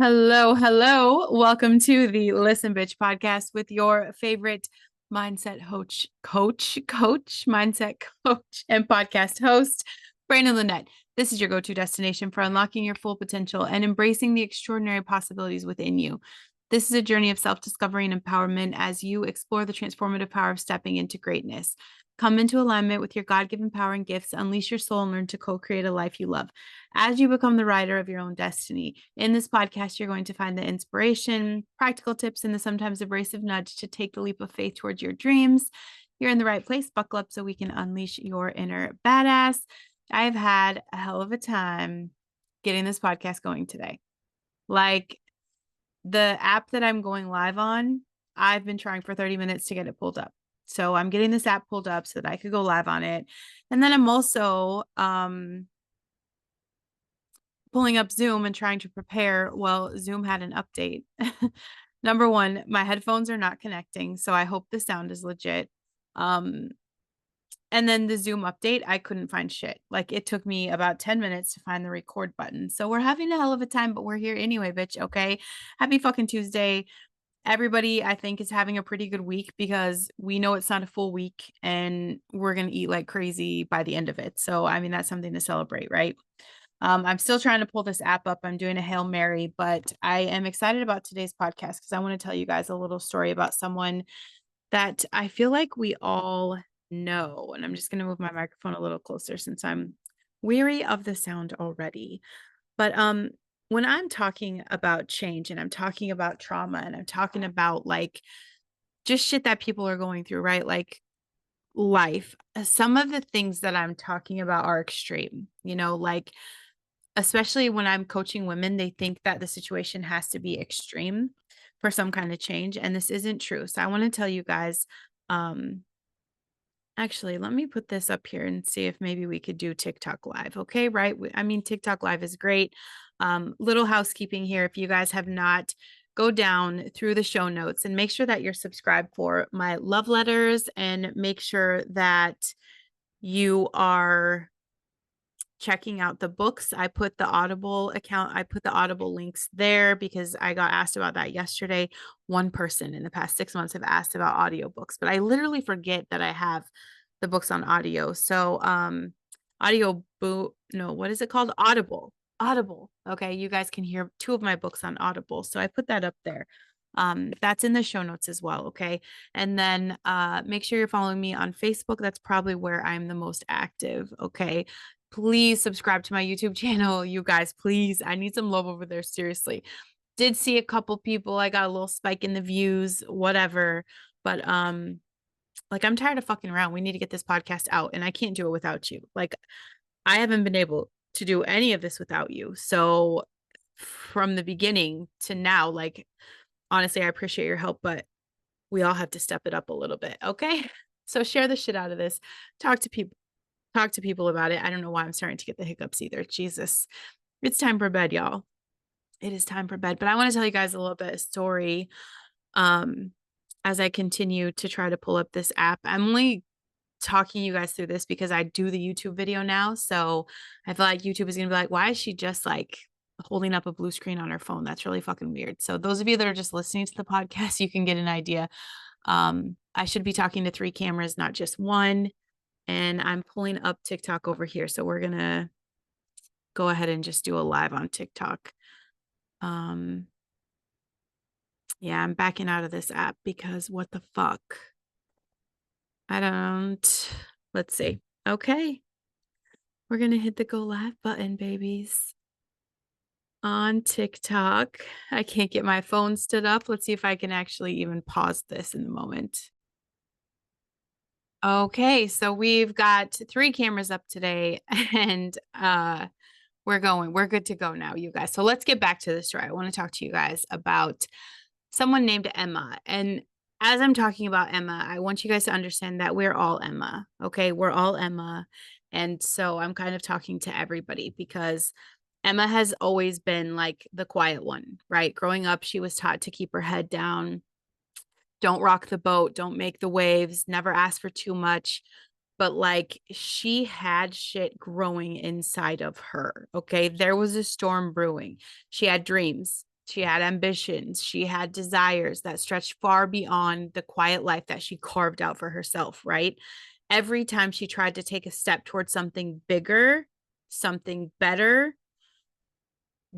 Hello, hello. Welcome to the Listen Bitch podcast with your favorite mindset mindset coach, and podcast host, Brandon Lynette. This is your go-to destination for unlocking your full potential and embracing the extraordinary possibilities within you. This is a journey of self-discovery and empowerment as you explore the transformative power of stepping into greatness. Come into alignment with your God-given power and gifts, unleash your soul, and learn to co-create a life you love as you become the writer of your own destiny. In this podcast, you're going to find the inspiration, practical tips, and the sometimes abrasive nudge to take the leap of faith towards your dreams. You're in the right place. Buckle up so we can unleash your inner badass. I've had a hell of a time getting this podcast going today. Like the app that I'm going live on, I've been trying for 30 minutes to get it pulled up. So I'm getting this app pulled up so that I could go live on it. And then I'm also pulling up Zoom and trying to prepare. Well, Zoom had an update. Number one, my headphones are not connecting, so I hope the sound is legit. And then the Zoom update, I couldn't find shit. Like it took me about 10 minutes to find the record button. So we're having a hell of a time, but we're here anyway, bitch. Okay. Happy fucking Tuesday. Everybody, I think, is having a pretty good week because we know it's not a full week and we're going to eat like crazy by the end of it. So, I mean, that's something to celebrate, right? I'm still trying to pull this app up. I'm doing a Hail Mary, but I am excited about today's podcast because I want to tell you guys a little story about someone that I feel like we all know. And I'm just going to move my microphone a little closer since I'm weary of the sound already. But when I'm talking about change and I'm talking about trauma and I'm talking about like just shit that people are going through, right? Like life, some of the things that I'm talking about are extreme, like especially when I'm coaching women, they think that the situation has to be extreme for some kind of change. And this isn't true. So I want to tell you guys, um, actually, let me put this up here and see if maybe we could do TikTok live. Okay. Right. I mean, TikTok live is great. Little housekeeping here. If you guys have not, go down through the show notes and make sure that you're subscribed for my love letters and make sure that you are checking out the books. I put the Audible links there because I got asked about that yesterday. One person in the past 6 months have asked about audiobooks, but I literally forget that I have the books on audio. So what is it called? Audible. Okay, you guys can hear two of my books on Audible. So I put that up there. That's in the show notes as well. Okay. And then make sure you're following me on Facebook. That's probably where I'm the most active. Okay. Please subscribe to my YouTube channel, you guys. Please. I need some love over there. Seriously. Did see a couple people. I got a little spike in the views, whatever. But like I'm tired of fucking around. We need to get this podcast out, and I can't do it without you. Like I haven't been able to do any of this without you. So from the beginning to now, like honestly, I appreciate your help, but we all have to step it up a little bit. Okay. So share the shit out of this. Talk to people. Talk to people about it. I don't know why I'm starting to get the hiccups either. Jesus. It's time for bed, y'all. It is time for bed. But I want to tell you guys a little bit of story. Um, as I continue to try to pull up this app. I'm only talking you guys through this because I do the YouTube video now. So I feel like YouTube is gonna be like, why is she just like holding up a blue screen on her phone? That's really fucking weird. So those of you that are just listening to the podcast, you can get an idea. I should be talking to three cameras, not just one. And I'm pulling up TikTok over here. So we're gonna go ahead and just do a live on TikTok. Um, yeah, I'm backing out of this app because what the fuck? I don't, let's see. Okay. We're gonna hit the go live button, babies. On TikTok. I can't get my phone stood up. Let's see if I can actually even pause this in the moment. Okay, so we've got three cameras up today and we're good to go now, you guys. So let's get back to the story. I want to talk to you guys about someone named Emma. And as I'm talking about Emma, I want you guys to understand that we're all Emma. Okay, we're all Emma. And so I'm kind of talking to everybody because Emma has always been like the quiet one, right? Growing up, she was taught to keep her head down, don't rock the boat, don't make the waves, never ask for too much. But like she had shit growing inside of her. Okay. There was a storm brewing. She had dreams. She had ambitions. She had desires that stretched far beyond the quiet life that she carved out for herself, right? Every time she tried to take a step towards something bigger, something better,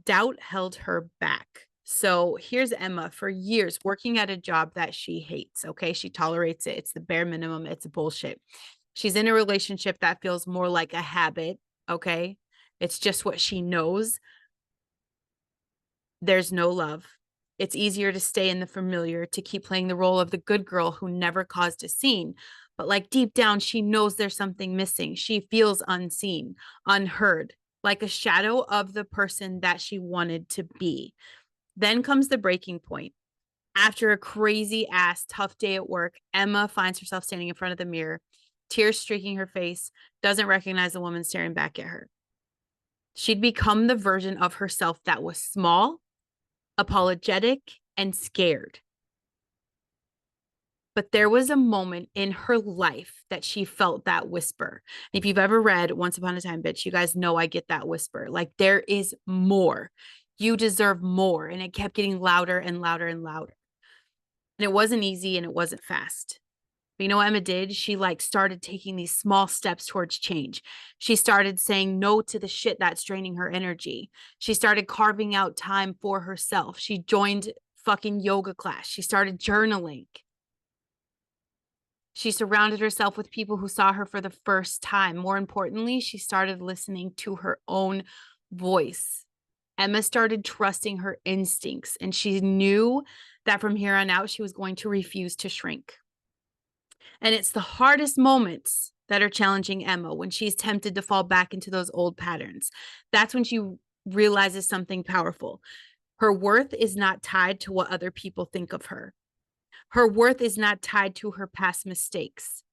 doubt held her back. So here's Emma for years working at a job that she hates. Okay. She tolerates it. It's the bare minimum. It's bullshit. She's in a relationship that feels more like a habit. Okay. It's just what she knows. There's no love. It's easier to stay in the familiar, to keep playing the role of the good girl who never caused a scene. But like deep down, she knows there's something missing. She feels unseen, unheard, like a shadow of the person that she wanted to be. Then comes the breaking point. After a crazy ass tough day at work, Emma finds herself standing in front of the mirror, tears streaking her face, doesn't recognize the woman staring back at her. She'd become the version of herself that was small, apologetic, and scared. But there was a moment in her life that she felt that whisper. If you've ever read Once Upon a Time, bitch, you guys know I get that whisper. Like, there is more. You deserve more. And it kept getting louder and louder and louder. And it wasn't easy and it wasn't fast. But you know what Emma did? She started taking these small steps towards change. She started saying no to the shit that's draining her energy. She started carving out time for herself. She joined fucking yoga class. She started journaling. She surrounded herself with people who saw her for the first time. More importantly, she started listening to her own voice. Emma started trusting her instincts, and she knew that from here on out, she was going to refuse to shrink. And it's the hardest moments that are challenging Emma, when she's tempted to fall back into those old patterns. That's when she realizes something powerful. Her worth is not tied to what other people think of her. Her worth is not tied to her past mistakes.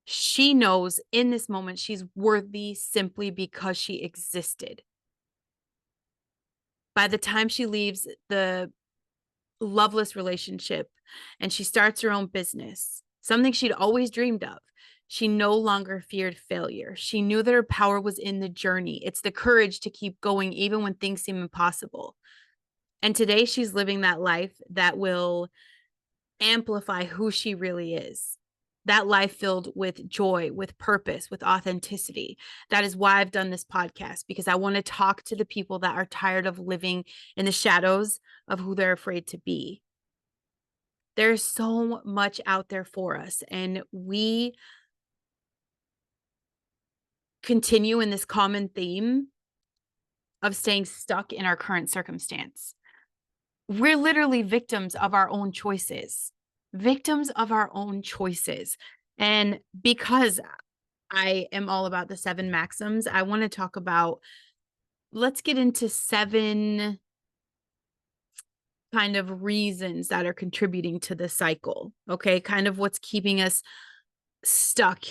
She knows in this moment she's worthy simply because she existed. By the time she leaves the loveless relationship and she starts her own business, something she'd always dreamed of, she no longer feared failure. She knew that her power was in the journey. It's the courage to keep going even when things seem impossible. And today she's living that life that will amplify who she really is. That life filled with joy, with purpose, with authenticity. That is why I've done this podcast, because I want to talk to the people that are tired of living in the shadows of who they're afraid to be. There's so much out there for us, and we continue in this common theme of staying stuck in our current circumstance. We're literally victims of our own choices, victims of our own choices. And because I am all about the 7 maxims, I want to talk about, let's get into 7 kind of reasons that are contributing to the cycle. Okay. Kind of what's keeping us stuck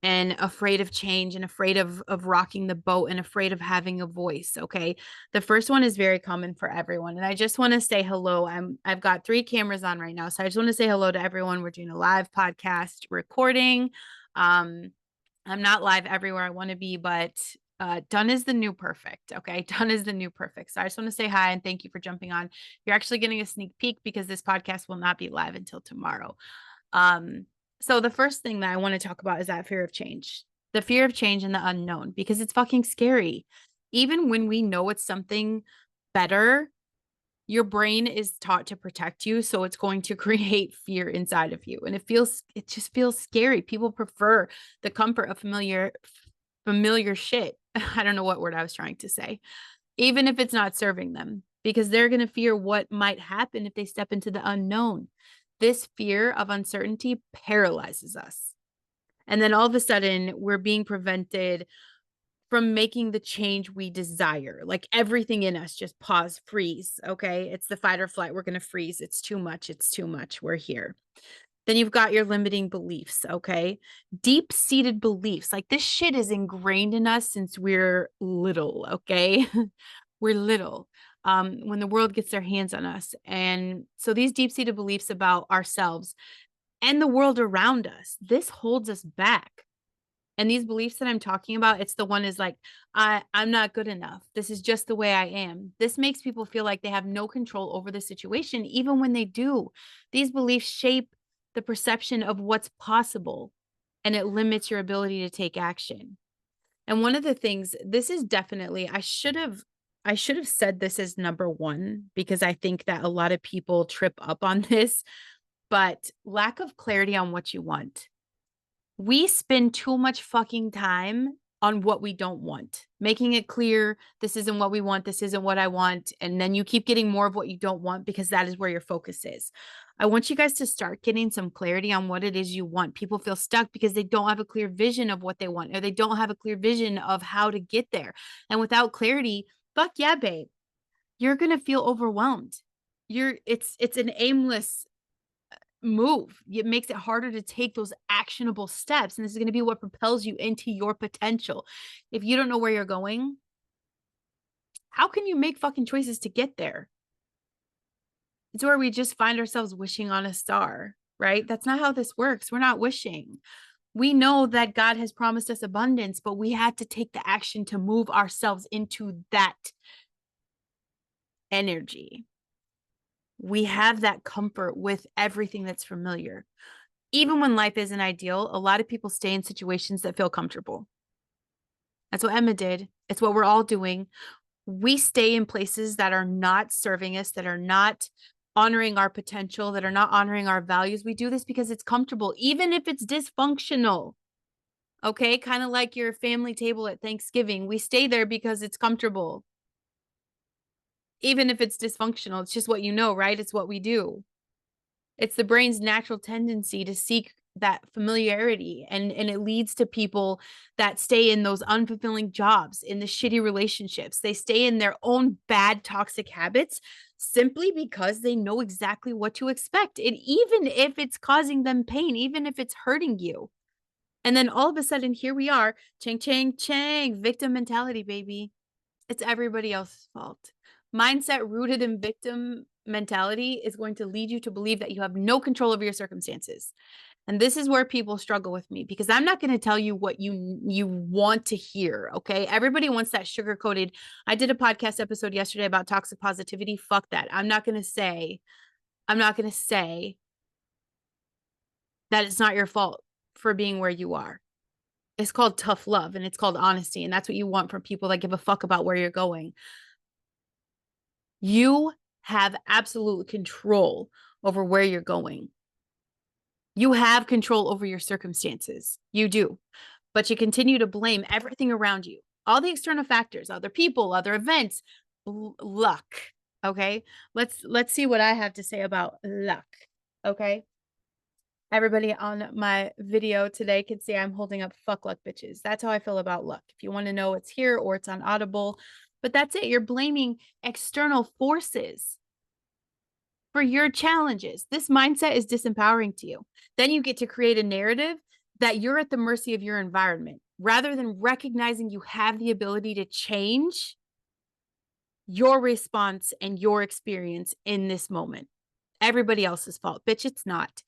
and afraid of change and afraid of rocking the boat and afraid of having a voice. Okay. The first one is very common for everyone. And I just want to say hello. I've got 3 cameras on right now. So I just want to say hello to everyone. We're doing a live podcast recording. I'm not live everywhere I want to be, but done is the new perfect. Okay. Done is the new perfect. So I just want to say hi and thank you for jumping on. You're actually getting a sneak peek because this podcast will not be live until tomorrow. So the first thing that I want to talk about is that fear of change, the fear of change and the unknown, because it's fucking scary. Even when we know it's something better, your brain is taught to protect you. So it's going to create fear inside of you. And it just feels scary. People prefer the comfort of familiar shit. I don't know what word I was trying to say, even if it's not serving them, because they're going to fear what might happen if they step into the unknown. This fear of uncertainty paralyzes us. And then all of a sudden, we're being prevented from making the change we desire. Like everything in us just pause, freeze. Okay. It's the fight or flight. We're going to freeze. It's too much. It's too much. We're here. Then you've got your limiting beliefs. Okay. Deep seated beliefs. Like this shit is ingrained in us since we're little. Okay. We're little. When the world gets their hands on us. And so these deep-seated beliefs about ourselves and the world around us, this holds us back. And these beliefs that I'm talking about, it's the one is like, I'm not good enough. This is just the way I am. This makes people feel like they have no control over the situation, even when they do. These beliefs shape the perception of what's possible, and it limits your ability to take action. And one of the things, this is definitely, I should have said this as number one, because I think that a lot of people trip up on this, but lack of clarity on what you want. We spend too much fucking time on what we don't want, making it clear this isn't what we want, this isn't what I want. And then you keep getting more of what you don't want because that is where your focus is. I want you guys to start getting some clarity on what it is you want. People feel stuck because they don't have a clear vision of what they want, or they don't have a clear vision of how to get there. And without clarity, fuck yeah, babe, you're going to feel overwhelmed. It's an aimless move. It makes it harder to take those actionable steps. And this is going to be what propels you into your potential. If you don't know where you're going, how can you make fucking choices to get there? It's where we just find ourselves wishing on a star, right? That's not how this works. We're not wishing. We know that God has promised us abundance, but we had to take the action to move ourselves into that energy. We have that comfort with everything that's familiar. Even when life isn't ideal, a lot of people stay in situations that feel comfortable. That's what Emma did. It's what we're all doing. We stay in places that are not serving us, that are not honoring our potential, that are not honoring our values. We do this because it's comfortable, even if it's dysfunctional. Okay, kind of like your family table at Thanksgiving. We stay there because it's comfortable. Even if it's dysfunctional, it's just what you know, right? It's what we do. It's the brain's natural tendency to seek that familiarity, and it leads to people that stay in those unfulfilling jobs, in the shitty relationships. They stay in their own bad toxic habits simply because they know exactly what to expect. And even if it's causing them pain, even if it's hurting you. And then all of a sudden, here we are, chang, chang, chang, victim mentality, baby. It's everybody else's fault. Mindset rooted in victim mentality is going to lead you to believe that you have no control over your circumstances. And this is where people struggle with me, because I'm not going to tell you what you want to hear, okay? Everybody wants that sugar-coated. I did a podcast episode yesterday about toxic positivity. Fuck that. I'm not going to say that it's not your fault for being where you are. It's called tough love, and it's called honesty, and that's what you want from people that give a fuck about where you're going. You have absolute control over where you're going. You have control over your circumstances. You do. But you continue to blame everything around you, all the external factors, other people, other events, luck. Okay? Let's see what I have to say about luck. Okay? Everybody on my video today can see I'm holding up fuck luck bitches. That's how I feel about luck. If you want to know, it's here or it's on Audible. But that's it. You're blaming external forces for your challenges. This mindset is disempowering to you. Then you get to create a narrative that you're at the mercy of your environment, rather than recognizing you have the ability to change your response and your experience in this moment. Everybody else's fault. Bitch, it's not.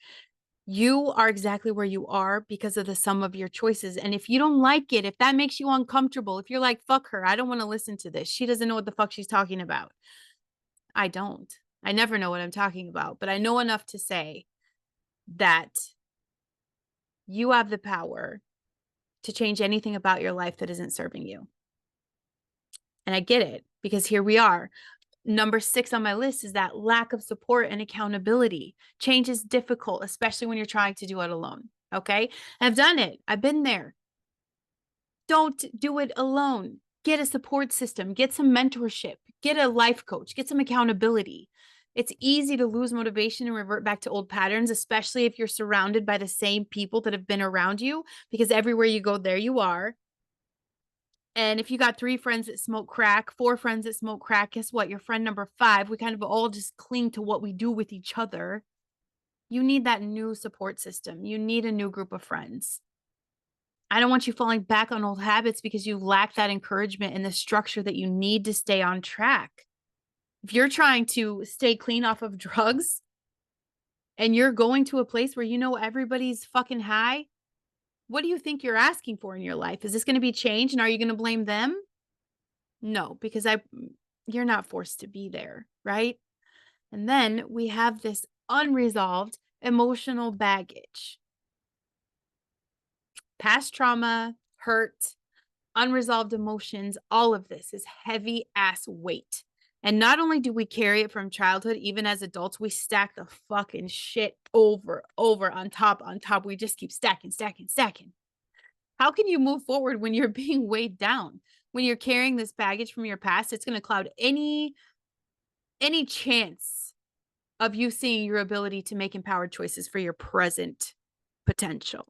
You are exactly where you are because of the sum of your choices. And if you don't like it, if that makes you uncomfortable, if you're like, fuck her, I don't want to listen to this, she doesn't know what the fuck she's talking about. I don't. I never know what I'm talking about, but I know enough to say that you have the power to change anything about your life that isn't serving you. And I get it, because here we are. Number 6 on my list is that lack of support and accountability. Change is difficult, especially when you're trying to do it alone. Okay. I've done it. I've been there. Don't do it alone. Get a support system, get some mentorship, get a life coach, get some accountability. It's easy to lose motivation and revert back to old patterns, especially if you're surrounded by the same people that have been around you, because everywhere you go, there you are. And if you got 3 friends that smoke crack, 4 friends that smoke crack, guess what? Your friend number 5, we kind of all just cling to what we do with each other. You need that new support system. You need a new group of friends. I don't want you falling back on old habits because you lack that encouragement and the structure that you need to stay on track. If you're trying to stay clean off of drugs and you're going to a place where you know everybody's fucking high, What do you think you're asking for in your life? Is this going to be change? And are you going to blame them? No, because you're not forced to be there, right? And then we have this unresolved emotional baggage. Past trauma, hurt, unresolved emotions, all of this is heavy ass weight. And not only do we carry it from childhood, even as adults, we stack the fucking shit over on top. We just keep stacking. How can you move forward when you're being weighed down? When you're carrying this baggage from your past, it's going to cloud any chance of you seeing your ability to make empowered choices for your present potential.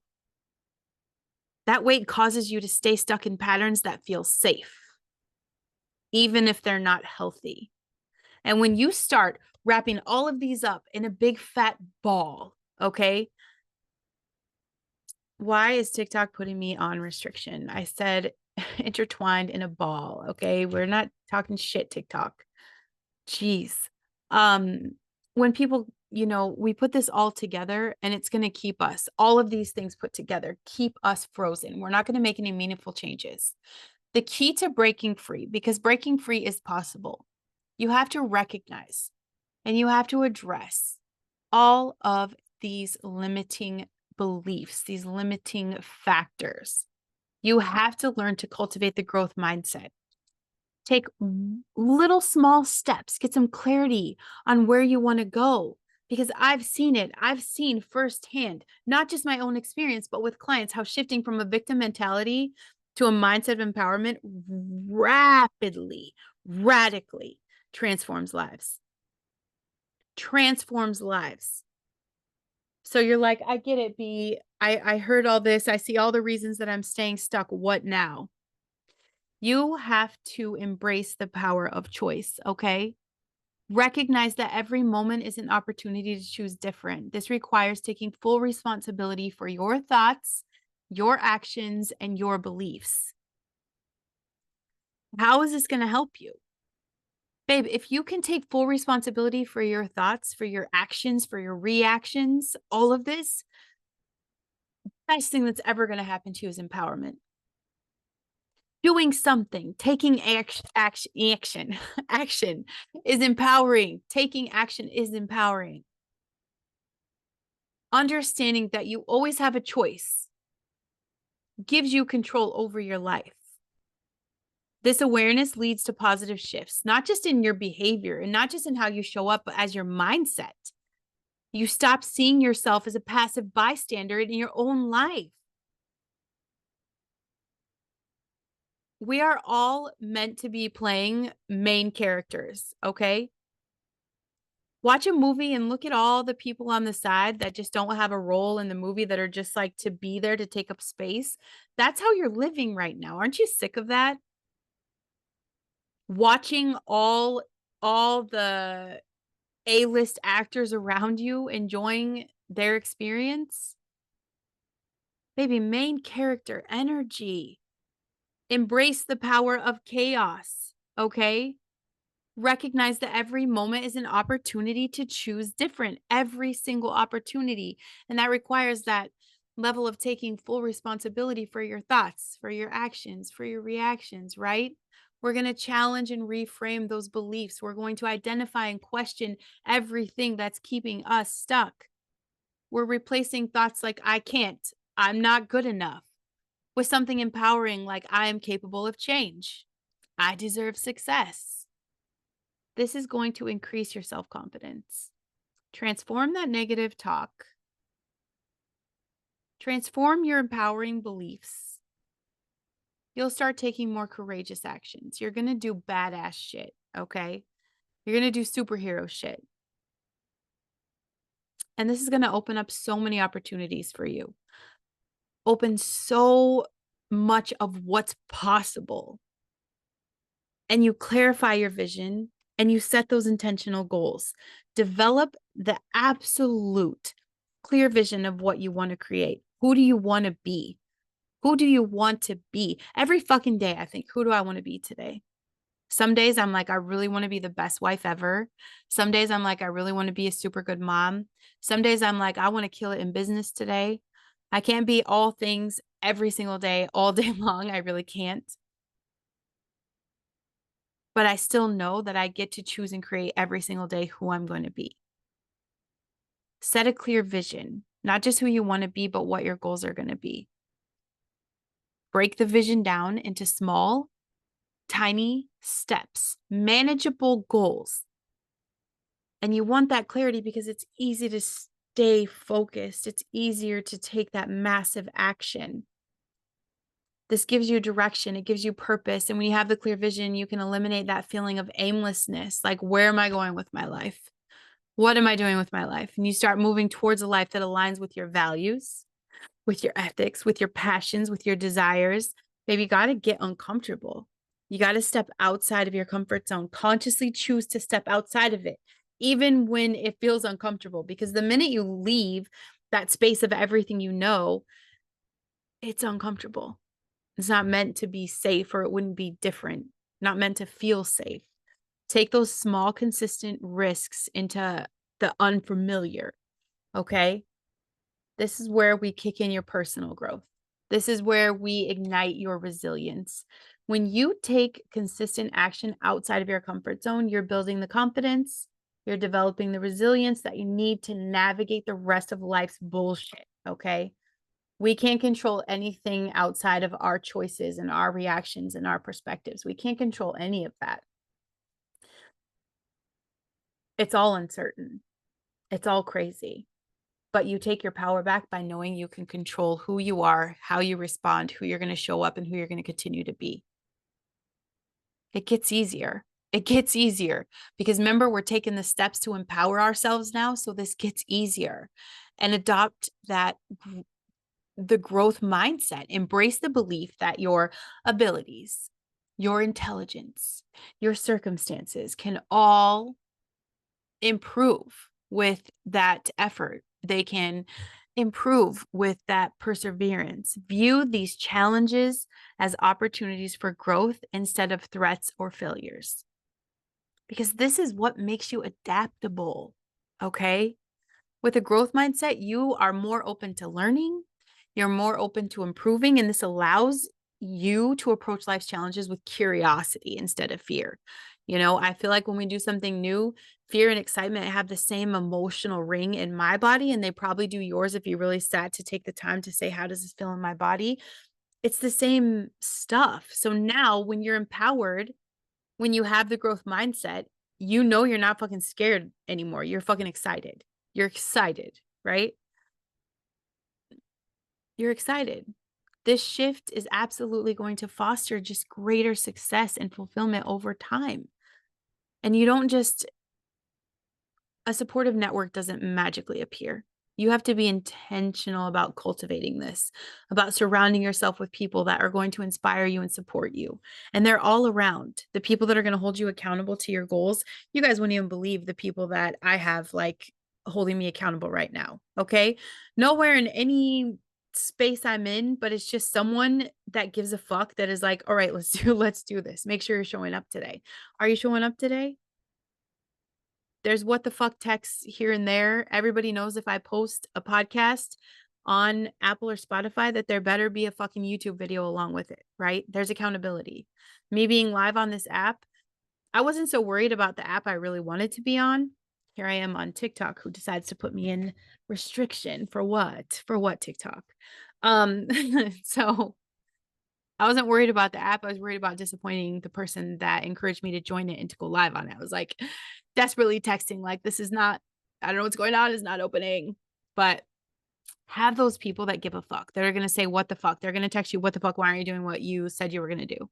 That weight causes you to stay stuck in patterns that feel safe, even if they're not healthy. And when you start wrapping all of these up in a big fat ball, okay? Why is TikTok putting me on restriction? I said intertwined in a ball, okay? We're not talking shit, TikTok. Jeez. When people, we put this all together and it's going to keep us, all of these things put together, keep us frozen. We're not going to make any meaningful changes. The key to breaking free, because breaking free is possible, you have to recognize and you have to address all of these limiting beliefs, these limiting factors. You have to learn to cultivate the growth mindset. Take little small steps, get some clarity on where you want to go. Because I've seen it. I've seen firsthand, not just my own experience, but with clients, how shifting from a victim mentality to a mindset of empowerment rapidly, radically transforms lives. Transforms lives. So you're like, I get it, B. I heard all this. I see all the reasons that I'm staying stuck. What now? You have to embrace the power of choice, okay? Recognize that every moment is an opportunity to choose different. This requires taking full responsibility for your thoughts, your actions, and your beliefs. How is this going to help you? Babe, if you can take full responsibility for your thoughts, for your actions, for your reactions, all of this, the best thing that's ever going to happen to you is empowerment. Doing something, taking action is empowering. Taking action is empowering. Understanding that you always have a choice gives you control over your life. This awareness leads to positive shifts, not just in your behavior and not just in how you show up, but as your mindset. You stop seeing yourself as a passive bystander in your own life. We are all meant to be playing main characters, okay? Watch a movie and look at all the people on the side that just don't have a role in the movie, that are just like to be there to take up space. That's how you're living right now. Aren't you sick of that? Watching all the A-list actors around you enjoying their experience. Baby, main character energy. Embrace the power of chaos, okay? Recognize that every moment is an opportunity to choose different, every single opportunity. And that requires that level of taking full responsibility for your thoughts, for your actions, for your reactions, right? We're going to challenge and reframe those beliefs. We're going to identify and question everything that's keeping us stuck. We're replacing thoughts like, I can't, I'm not good enough, with something empowering like, I am capable of change. I deserve success. This is going to increase your self-confidence. Transform that negative talk. Transform your empowering beliefs. You'll start taking more courageous actions. You're going to do badass shit, okay? You're going to do superhero shit. And this is going to open up so many opportunities for you. Open so much of what's possible. And you clarify your vision and you set those intentional goals. Develop the absolute clear vision of what you want to create. Who do you want to be? Who do you want to be? Every fucking day, I think, who do I want to be today? Some days I'm like, I really want to be the best wife ever. Some days I'm like, I really want to be a super good mom. Some days I'm like, I want to kill it in business today. I can't be all things every single day, all day long. I really can't. But I still know that I get to choose and create every single day who I'm going to be. Set a clear vision, not just who you want to be, but what your goals are going to be. Break the vision down into small, tiny steps, manageable goals. And you want that clarity because it's easy to stay focused. It's easier to take that massive action. This gives you direction. It gives you purpose. And when you have the clear vision, you can eliminate that feeling of aimlessness. Like, where am I going with my life? What am I doing with my life? And you start moving towards a life that aligns with your values, with your ethics, with your passions, with your desires. Baby, you got to get uncomfortable. You got to step outside of your comfort zone. Consciously choose to step outside of it, even when it feels uncomfortable. Because the minute you leave that space of everything you know, it's uncomfortable. It's not meant to be safe, or it wouldn't be different, not meant to feel safe. Take those small, consistent risks into the unfamiliar. Okay. This is where we kick in your personal growth. This is where we ignite your resilience. When you take consistent action outside of your comfort zone, you're building the confidence, you're developing the resilience that you need to navigate the rest of life's bullshit. Okay. We can't control anything outside of our choices and our reactions and our perspectives. We can't control any of that. It's all uncertain. It's all crazy. But you take your power back by knowing you can control who you are, how you respond, who you're going to show up, and who you're going to continue to be. It gets easier. It gets easier because remember, we're taking the steps to empower ourselves now. So this gets easier, and adopt the growth mindset. Embrace the belief that your abilities, your intelligence, your circumstances can all improve with that effort. They can improve with that perseverance. View these challenges as opportunities for growth instead of threats or failures, because this is what makes you adaptable. Okay. With a growth mindset, you are more open to learning, you're more open to improving, and this allows you to approach life's challenges with curiosity instead of fear. You know, I feel like when we do something new, fear and excitement have the same emotional ring in my body, and they probably do yours if you really sat to take the time to say, how does this feel in my body? It's the same stuff. So now when you're empowered, when you have the growth mindset, you know you're not fucking scared anymore. You're fucking excited. You're excited, right? You're excited. This shift is absolutely going to foster just greater success and fulfillment over time. And you don't just, a supportive network doesn't magically appear. You have to be intentional about cultivating this, about surrounding yourself with people that are going to inspire you and support you. And they're all around. The people that are going to hold you accountable to your goals. You guys wouldn't even believe the people that I have like holding me accountable right now. Okay. Nowhere in any space I'm in, but it's just someone that gives a fuck, that is like, all right, let's do this. Make sure you're showing up today. Are you showing up today? There's what the fuck texts here and there. Everybody knows if I post a podcast on Apple or Spotify that there better be a fucking YouTube video along with it, right? There's accountability. Me being live on this app, I wasn't so worried about the app I really wanted to be on. Here I am on TikTok, who decides to put me in restriction for what? For what, TikTok? So I wasn't worried about the app. I was worried about disappointing the person that encouraged me to join it and to go live on it. I was like desperately texting, like, this is not, I don't know what's going on. It's not opening. But have those people that give a fuck. They're going to say, what the fuck? They're going to text you, what the fuck? Why aren't you doing what you said you were going to do?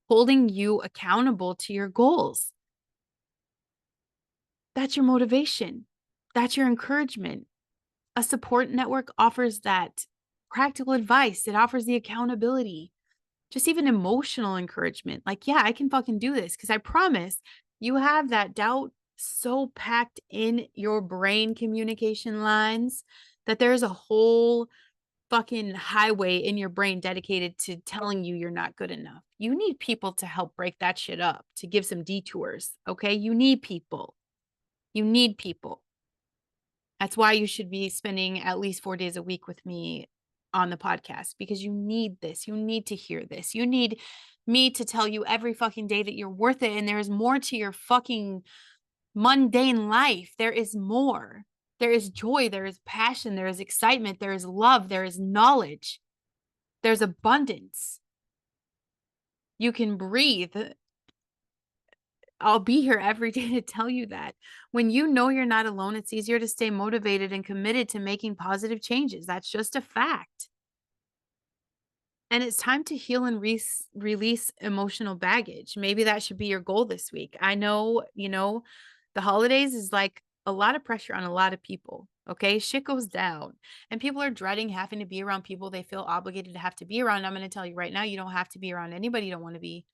Holding you accountable to your goals. That's your motivation. That's your encouragement. A support network offers that practical advice. It offers the accountability, just even emotional encouragement. Like, yeah, I can fucking do this. Because I promise you have that doubt so packed in your brain communication lines that there's a whole fucking highway in your brain dedicated to telling you you're not good enough. You need people to help break that shit up, to give some detours. Okay. You need people. You need people. That's why you should be spending at least 4 days a week with me on the podcast because you need this. You need to hear this. You need me to tell you every fucking day that you're worth it. And there is more to your fucking mundane life. There is more. There is joy. There is passion. There is excitement. There is love. There is knowledge. There's abundance. You can breathe. I'll be here every day to tell you that. When you know you're not alone, it's easier to stay motivated and committed to making positive changes. That's just a fact. And it's time to heal and release emotional baggage. Maybe that should be your goal this week. I know, the holidays is like a lot of pressure on a lot of people. Okay. Shit goes down and people are dreading having to be around people they feel obligated to have to be around. I'm going to tell you right now, you don't have to be around anybody you don't want to be.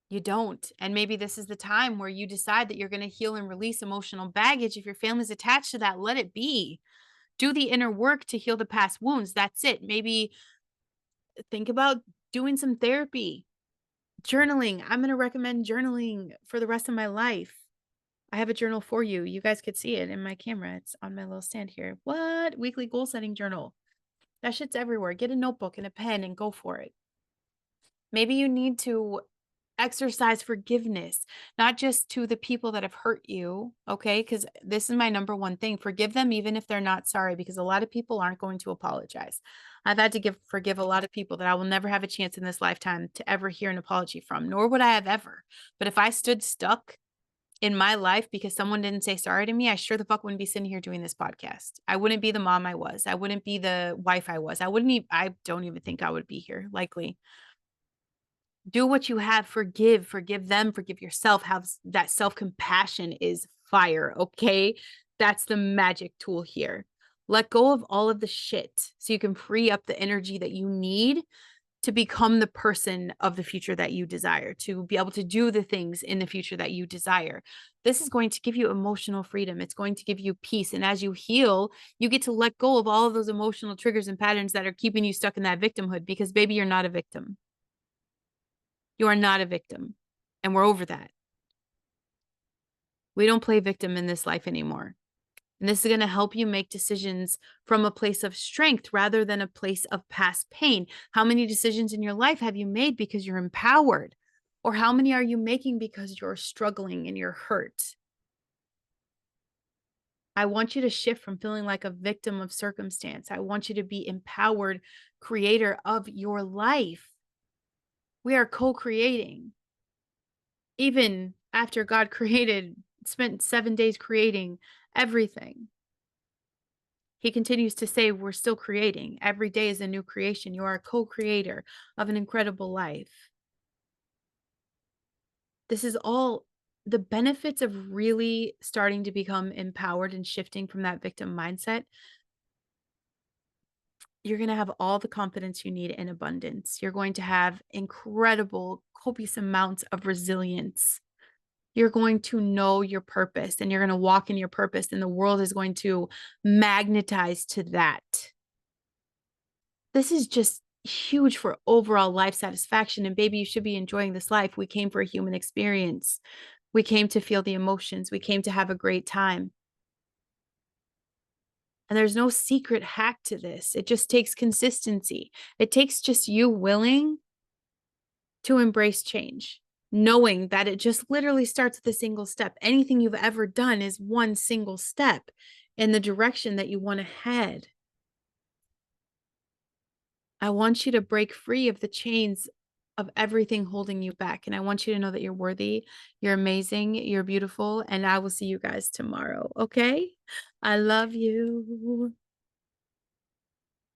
You don't. And maybe this is the time where you decide that you're going to heal and release emotional baggage. If your family's attached to that, let it be. Do the inner work to heal the past wounds. That's it. Maybe think about doing some therapy, journaling. I'm going to recommend journaling for the rest of my life. I have a journal for you. You guys could see it in my camera. It's on my little stand here. What? Weekly goal setting journal. That shit's everywhere. Get a notebook and a pen and go for it. Maybe you need to exercise forgiveness, not just to the people that have hurt you. Okay. Because this is my number one thing. Forgive them, even if they're not sorry, because a lot of people aren't going to apologize. I've had to forgive a lot of people that I will never have a chance in this lifetime to ever hear an apology from, nor would I have ever. But if I stood stuck in my life because someone didn't say sorry to me, I sure the fuck wouldn't be sitting here doing this podcast. I wouldn't be the mom I was. I wouldn't be the wife I was. I don't even think I would be here, likely. Do what you have, forgive them, forgive yourself. Have that self-compassion is fire. Okay. That's the magic tool here. Let go of all of the shit so you can free up the energy that you need to become the person of the future that you desire, to be able to do the things in the future that you desire. This is going to give you emotional freedom. It's going to give you peace. And as you heal, you get to let go of all of those emotional triggers and patterns that are keeping you stuck in that victimhood, because baby, you're not a victim. You are not a victim. And we're over that. We don't play victim in this life anymore. And this is going to help you make decisions from a place of strength rather than a place of past pain. How many decisions in your life have you made because you're empowered? Or how many are you making because you're struggling and you're hurt? I want you to shift from feeling like a victim of circumstance. I want you to be empowered creator of your life. We are co-creating. Even after God spent 7 days creating everything, he continues to say we're still creating. Every day is a new creation. You are a co-creator of an incredible life. This is all the benefits of really starting to become empowered and shifting from that victim mindset. You're going to have all the confidence you need in abundance. You're going to have incredible, copious amounts of resilience. You're going to know your purpose and you're going to walk in your purpose, and the world is going to magnetize to that. This is just huge for overall life satisfaction. And baby, you should be enjoying this life. We came for a human experience. We came to feel the emotions. We came to have a great time. And there's no secret hack to this. It just takes consistency. It takes just you willing to embrace change, knowing that it just literally starts with a single step. Anything you've ever done is one single step in the direction that you want to head. I want you to break free of the chains of everything holding you back. And I want you to know that you're worthy, you're amazing, you're beautiful, and I will see you guys tomorrow. Okay? I love you.